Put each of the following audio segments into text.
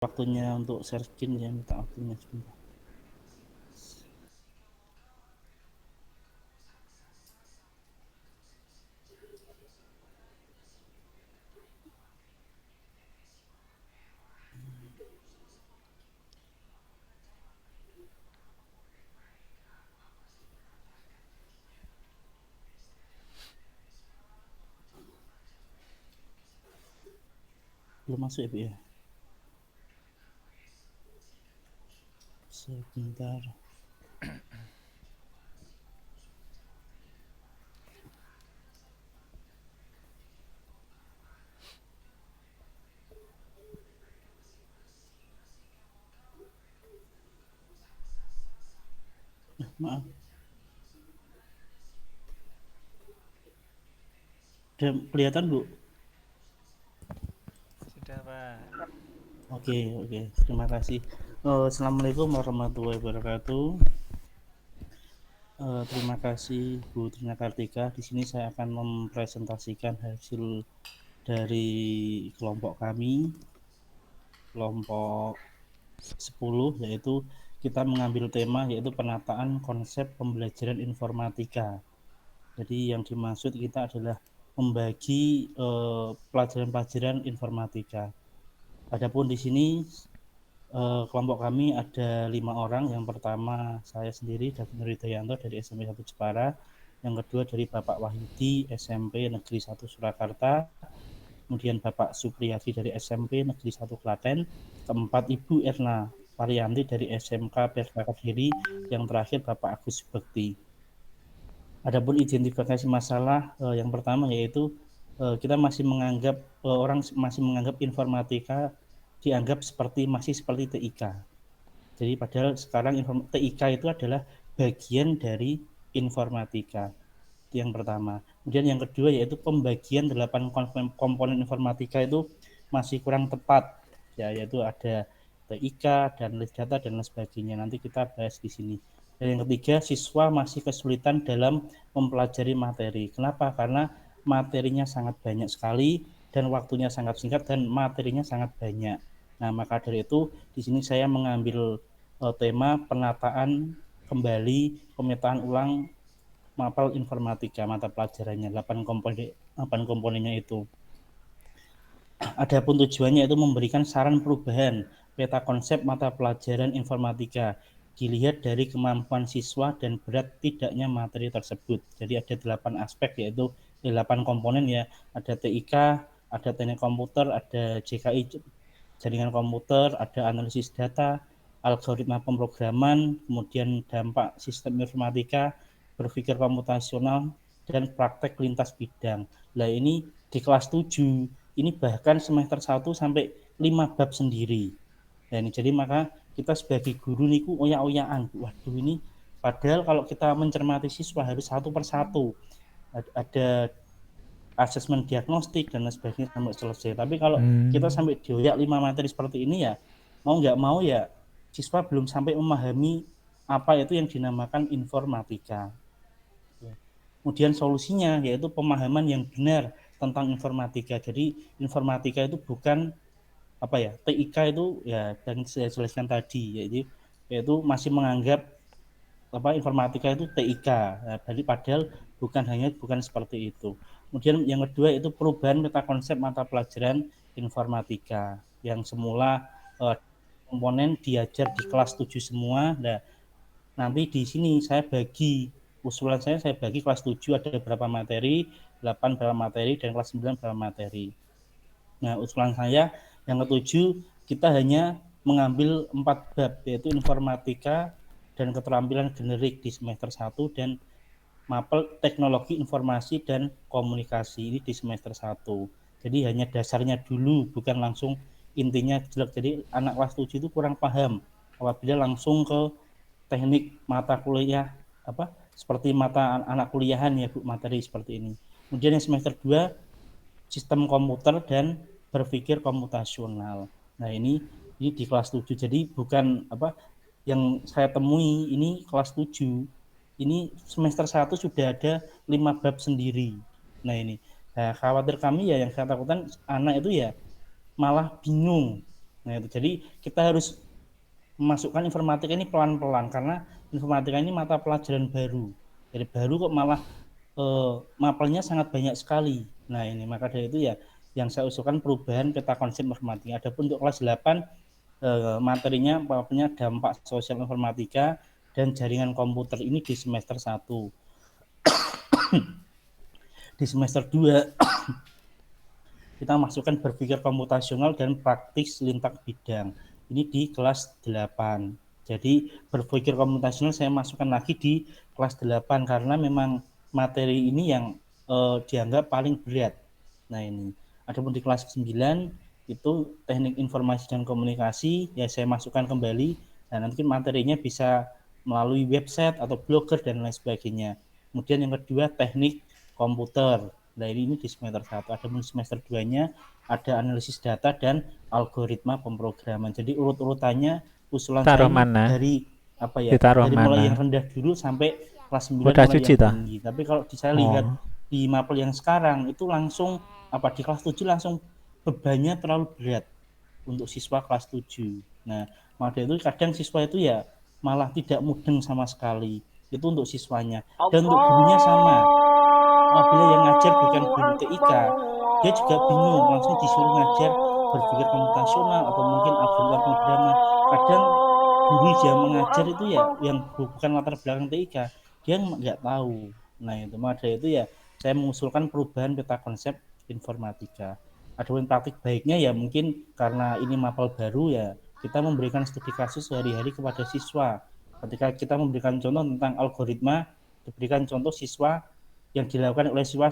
Waktunya untuk share screen ya, minta waktunya sebentar. Belum masuk ya, Bu ya? Sebentar. Maaf. Udah kelihatan, Bu? Sudah, Pak. Oke, oke. Terima kasih. Assalamualaikum warahmatullahi wabarakatuh. Terima kasih Bu Trina Kartika. Di sini saya akan mempresentasikan hasil dari kelompok kami, kelompok 10, yaitu kita mengambil tema yaitu penataan konsep pembelajaran informatika. Jadi yang dimaksud kita adalah membagi pelajaran-pelajaran informatika. Adapun di sini kelompok kami ada 5 orang. Yang pertama saya sendiri, David Nur Hidayanto dari SMP 1 Jepara. Yang kedua dari Bapak Wahyudi SMP Negeri 1 Surakarta. Kemudian Bapak Supriyadi dari SMP Negeri 1 Klaten. Keempat Ibu Erna Varianti dari SMK PSK Kediri. Yang terakhir Bapak Agus Bekti. Adapun identifikasi masalah yang pertama yaitu kita masih menganggap orang masih menganggap informatika dianggap masih seperti TIK. Jadi padahal sekarang TIK itu adalah bagian dari informatika. Itu yang pertama. Kemudian yang kedua yaitu pembagian 8 komponen informatika itu masih kurang tepat. Ya, yaitu ada TIK dan list data dan lain sebagainya. Nanti kita bahas di sini. Dan yang ketiga, siswa masih kesulitan dalam mempelajari materi. Kenapa? Karena materinya sangat banyak sekali dan waktunya sangat singkat dan materinya sangat banyak. Nah, maka dari itu di sini saya mengambil tema penataan kembali, pemetaan ulang mapel informatika mata pelajarannya 8 komponennya itu. Adapun tujuannya itu memberikan saran perubahan peta konsep mata pelajaran informatika dilihat dari kemampuan siswa dan berat tidaknya materi tersebut. Jadi ada 8 aspek yaitu 8 komponen ya. Ada TIK, ada teknik komputer, ada JKI jaringan komputer, ada analisis data, algoritma pemrograman, kemudian dampak sistem informatika, berpikir komputasional, dan praktek lintas bidang. Nah ini di kelas 7, ini bahkan semester 1 sampai 5 bab sendiri. Nah ini jadi maka kita sebagai guru niku oyak-oyakan. Waduh ini padahal kalau kita mencermati siswa harus satu persatu. Ada asesmen diagnostik dan lain sebagainya sampai selesai. Tapi kalau kita sampai dioyak 5 materi seperti ini ya mau nggak mau ya siswa belum sampai memahami apa itu yang dinamakan informatika. Kemudian solusinya yaitu pemahaman yang benar tentang informatika. Jadi informatika itu bukan apa ya, TIK itu ya dan saya jelaskan tadi yaitu masih menganggap apa informatika itu TIK. Nah, jadi padahal bukan seperti itu. Kemudian yang kedua itu perubahan peta konsep mata pelajaran informatika yang semula komponen diajar di kelas 7 semua. Nah, nanti di sini saya bagi kelas 7 ada berapa materi, 8 berapa materi, dan kelas 9 berapa materi. Nah, usulan saya yang ketujuh, kita hanya mengambil 4 bab, yaitu informatika dan keterampilan generik di semester 1 dan mapel teknologi informasi dan komunikasi ini di semester 1. Jadi hanya dasarnya dulu, bukan langsung intinya jelek. Jadi anak kelas 7 itu kurang paham apabila langsung ke teknik mata kuliah apa seperti mata anak kuliahan ya Bu, materi seperti ini. Kemudian yang semester 2 sistem komputer dan berpikir komputasional. Nah, ini di kelas 7. Jadi bukan apa yang saya temui ini kelas 7. Ini semester 1 sudah ada 5 bab sendiri. Nah, ini. Nah, khawatir kami ya yang saya takutkan anak itu ya malah bingung. Nah itu jadi kita harus memasukkan informatika ini pelan-pelan karena informatika ini mata pelajaran baru. Jadi baru kok malah mapelnya sangat banyak sekali. Nah ini maka dari itu ya yang saya usulkan perubahan peta konsep informatika. Adapun untuk kelas 8 materinya mapelnya dampak sosial informatika dan jaringan komputer ini di semester 1. Di semester 2 kita masukkan berpikir komputasional dan praktis lintas bidang. Ini di kelas 8. Jadi berpikir komputasional saya masukkan lagi di kelas 8 karena memang materi ini yang dianggap paling berat. Nah ini. Adapun di kelas 9 itu teknik informasi dan komunikasi ya saya masukkan kembali dan nanti materinya bisa melalui website atau blogger dan lain sebagainya. Kemudian yang kedua teknik komputer. Nah ini di semester 1. Ada di semester 2-nya ada analisis data dan algoritma pemrograman. Jadi urut-urutannya usulan saya Taruh ini mana? dari apa ya? Ditaruh Dari mulai yang mana? rendah dulu sampai kelas 9 Udah mulai cuci yang tah? tinggi. Tapi kalau saya lihat Oh. di mapel yang sekarang itu langsung apa di kelas 7 langsung bebannya terlalu berat untuk siswa kelas 7. Nah, maka itu kadang siswa itu ya malah tidak mudeng sama sekali. Itu untuk siswanya. Dan untuk gurunya sama. Apabila yang ngajar bukan Allahu guru TIK, Akbar, dia juga bingung langsung disuruh ngajar berpikir komputasional atau mungkin algoritma pemrograman. Kadang guru yang mengajar itu ya Allahu yang bukan latar belakang TIK, dia nggak tahu. Nah itu maka itu ya saya mengusulkan perubahan peta konsep informatika. Adapun praktik baiknya ya mungkin karena ini mapel baru ya kita memberikan studi kasus sehari-hari kepada siswa. Ketika kita memberikan contoh tentang algoritma, diberikan contoh siswa yang dilakukan oleh siswa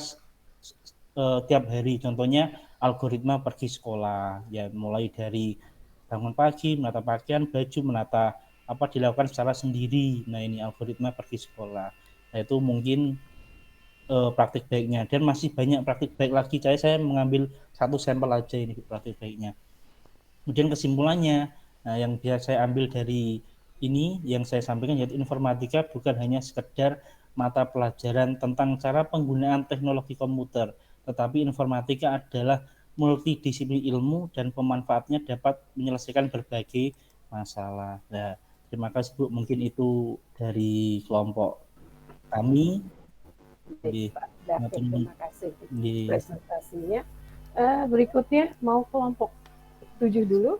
tiap hari. Contohnya algoritma pergi sekolah, ya mulai dari bangun pagi, menata pakaian, baju, menata apa dilakukan secara sendiri. Nah ini algoritma pergi sekolah. Nah itu mungkin praktik baiknya dan masih banyak praktik baik lagi. Saya mengambil satu sampel aja ini praktik baiknya. Kemudian kesimpulannya, nah yang bisa saya ambil dari ini yang saya sampaikan yaitu informatika bukan hanya sekedar mata pelajaran tentang cara penggunaan teknologi komputer, tetapi informatika adalah multidisiplin ilmu dan pemanfaatnya dapat menyelesaikan berbagai masalah. Nah, terima kasih Bu, mungkin itu dari kelompok kami. baik Di, Pak David, terima kasih di, presentasinya. Berikutnya mau kelompok 7 dulu.